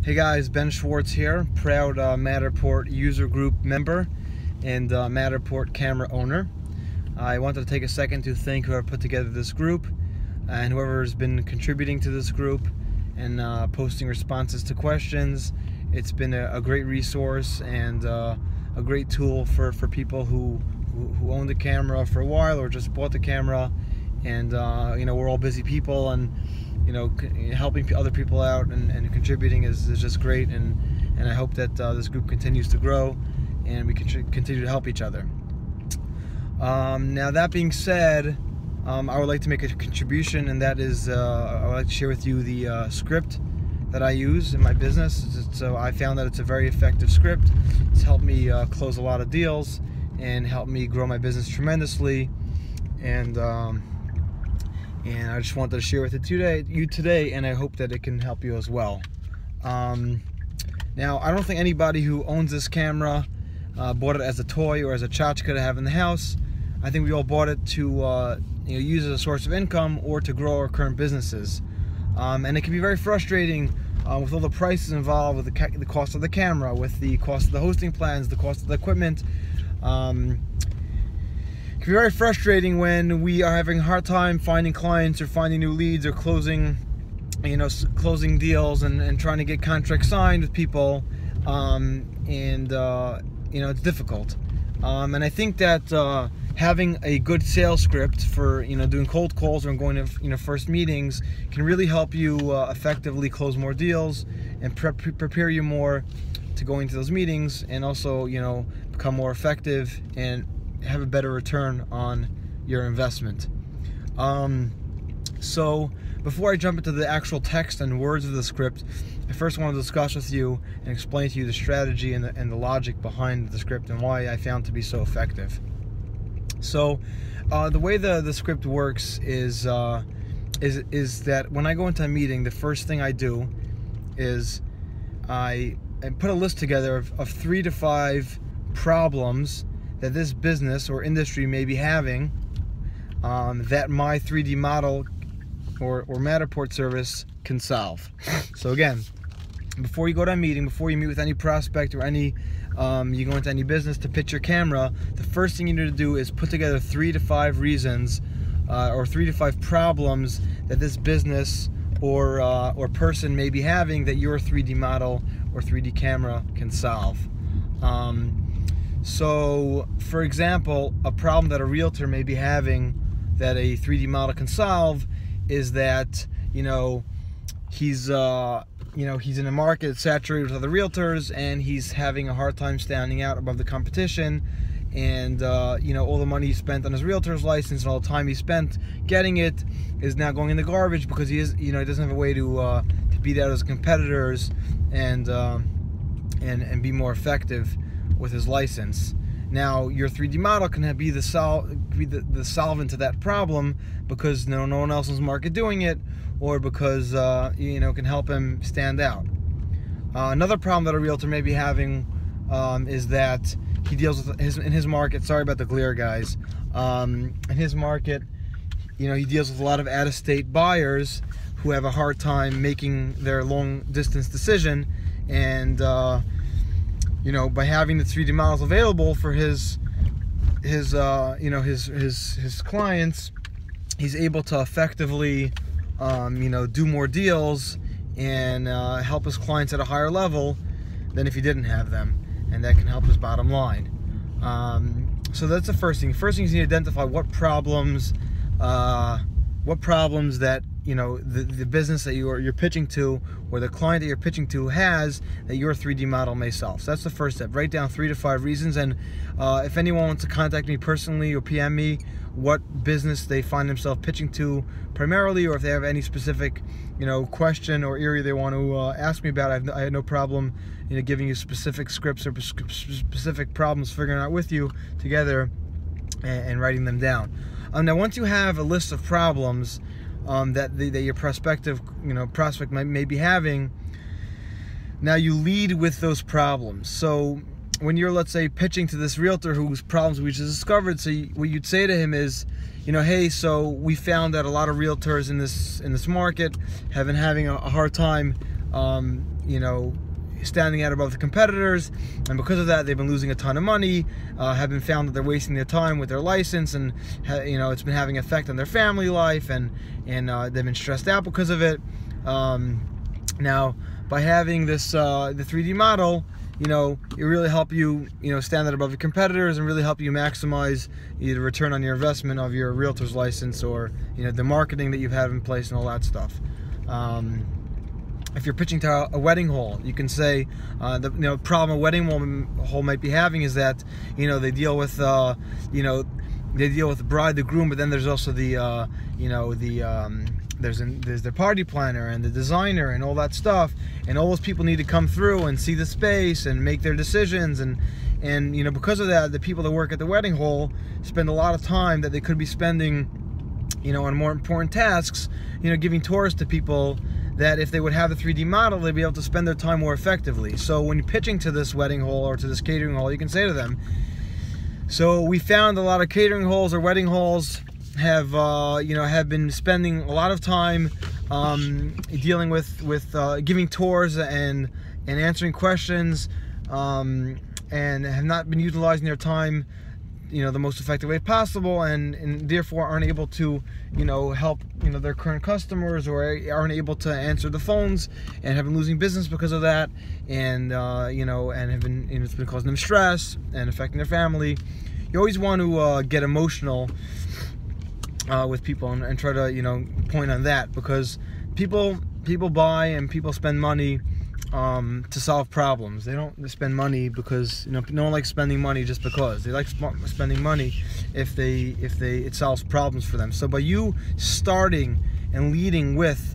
Hey guys, Ben Schwartz here, proud Matterport user group member and Matterport camera owner. I wanted to take a second to thank whoever put together this group and whoever has been contributing to this group and posting responses to questions. It's been a great resource and a great tool for people who owned a camera for a while or just bought the camera. And we're all busy people, and helping other people out and contributing is just great, and I hope that this group continues to grow and we can continue to help each other. Now that being said, I would like to make a contribution, and that is I would like to share with you the script that I use in my business. So I found that it's a very effective script. It's helped me close a lot of deals and helped me grow my business tremendously, and I just wanted to share with you today, and I hope that it can help you as well. Now, I don't think anybody who owns this camera bought it as a toy or as a tchotchke to have in the house. I think we all bought it to use as a source of income or to grow our current businesses. And it can be very frustrating with all the prices involved, with the cost of the camera, with the cost of the hosting plans, the cost of the equipment. It can be very frustrating when we are having a hard time finding clients or finding new leads or closing deals and trying to get contracts signed with people, it's difficult. And I think that having a good sales script for doing cold calls or going to first meetings can really help you effectively close more deals and prepare you more to go into those meetings, and also become more effective and have a better return on your investment. So before I jump into the actual text and words of the script, I first want to discuss with you and explain to you the strategy and the logic behind the script and why I found to be so effective. So the way the script works is that when I go into a meeting, the first thing I do is I put a list together of 3 to 5 problems that this business or industry may be having, that my 3D model or Matterport service can solve. So again, before you go to a meeting, before you meet with any prospect or you go into any business to pitch your camera, the first thing you need to do is put together 3 to 5 reasons or 3 to 5 problems that this business or person may be having that your 3D model or 3D camera can solve. So, for example, a problem that a realtor may be having that a 3D model can solve is that he's in a market that's saturated with other realtors, and he's having a hard time standing out above the competition, and all the money he spent on his realtor's license and all the time he spent getting it is now going in the garbage because he doesn't have a way to beat out his competitors and be more effective with his license. Now, your 3D model can be the solvent to that problem because no one else in the market doing it, or because can help him stand out. Another problem that a realtor may be having is that he deals with in his market. Sorry about the glare, guys. In his market, he deals with a lot of out-of-state buyers who have a hard time making their long-distance decision, and by having the 3D models available for his clients, he's able to effectively do more deals and help his clients at a higher level than if he didn't have them, and that can help his bottom line. So that's the first thing. First thing is you need to identify what problems that the business that you're pitching to, or the client that you're pitching to, has that your 3D model may solve. So that's the first step. Write down 3 to 5 reasons, and if anyone wants to contact me personally or PM me what business they find themselves pitching to primarily, or if they have any specific question or area they want to ask me about, I have no problem giving you specific scripts or specific problems, figuring out with you together and writing them down. Now, once you have a list of problems that your prospect may be having, now you lead with those problems. So when you're, let's say, pitching to this realtor whose problems we just discovered, so what you'd say to him is, hey, so we found that a lot of realtors in this market have been having a hard time standing out above the competitors, and because of that they've been losing a ton of money, have been found that they're wasting their time with their license, and it's been having an effect on their family life, and they've been stressed out because of it. Now, by having this the 3D model, it really help you stand out above your competitors, and really help you maximize the return on your investment of your realtor's license, or the marketing that you've had in place and all that stuff. If you're pitching to a wedding hall, you can say the problem a wedding hall might be having is that they deal with the bride, the groom, but then there's also the there's the party planner and the designer and all that stuff, and all those people need to come through and see the space and make their decisions, and because of that, the people that work at the wedding hall spend a lot of time that they could be spending on more important tasks, giving tours to people, that if they would have a 3D model, they'd be able to spend their time more effectively. So when you're pitching to this wedding hall or to this catering hall, you can say to them, so we found a lot of catering halls or wedding halls have been spending a lot of time dealing with giving tours and answering questions, and have not been utilizing their time the most effective way possible, and therefore aren't able to help their current customers, or aren't able to answer the phones, and have been losing business because of that, and and have been it's been causing them stress and affecting their family. You always want to get emotional with people, and try to point on that, because people buy and people spend money to solve problems. They don't spend money because no one likes spending money just because. They like spending money if it solves problems for them. So by you starting and leading with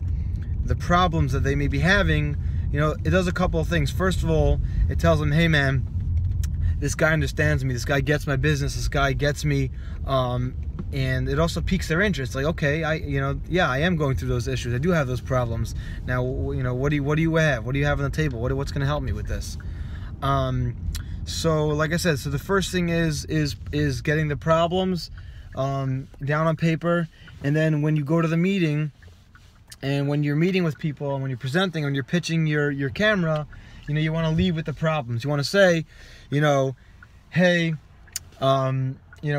the problems that they may be having, it does a couple of things. First of all, it tells them, hey man, this guy understands me, this guy gets my business, this guy gets me, and it also piques their interest. Like, okay, I am going through those issues. I do have those problems. Now, what do you have? What do you have on the table? What's going to help me with this? So, like I said, so the first thing is getting the problems down on paper, and then when you go to the meeting, and when you're meeting with people, and when you're presenting, when you're pitching your camera, you want to lead with the problems. You want to say, hey,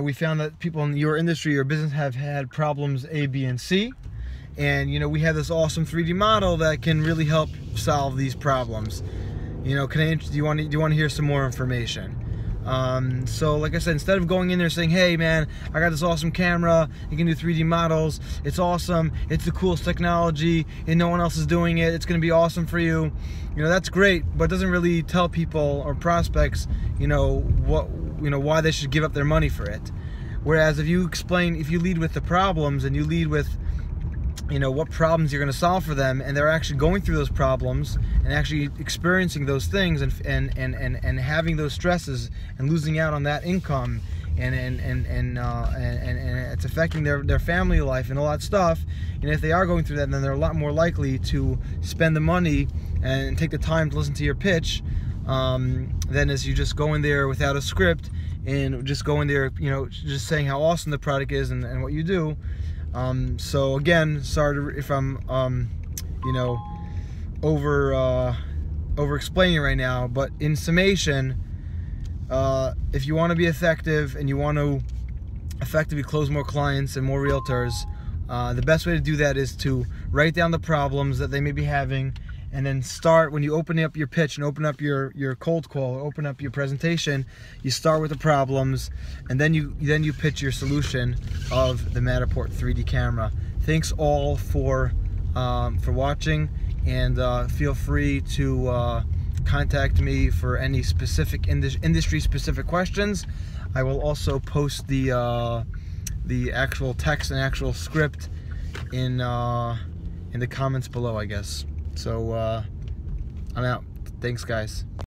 we found that people in your industry or business have had problems A, B, and C, and we have this awesome 3D model that can really help solve these problems. Do you want to hear some more information? So like I said, instead of going in there saying, hey man, I got this awesome camera, you can do 3D models, it's awesome, it's the coolest technology, and no one else is doing it, it's going to be awesome for you, that's great, but it doesn't really tell people or prospects why they should give up their money for it. Whereas if you lead with the problems, and you lead with what problems you're going to solve for them, and they're actually going through those problems and actually experiencing those things, and having those stresses and losing out on that income, and it's affecting their family life and all that stuff. And if they are going through that, then they're a lot more likely to spend the money and take the time to listen to your pitch, than as you just go in there without a script and just go in there just saying how awesome the product is and what you do. So again, sorry if I'm over explaining right now, but in summation, if you want to be effective and you want to effectively close more clients and more realtors, the best way to do that is to write down the problems that they may be having, and then start, when you open up your pitch and open up your cold call, or open up your presentation, you start with the problems, and then you pitch your solution of the Matterport 3D camera. Thanks all for watching, and feel free to contact me for any specific industry specific questions. I will also post the actual text and actual script in the comments below, I guess. So I'm out. Thanks, guys.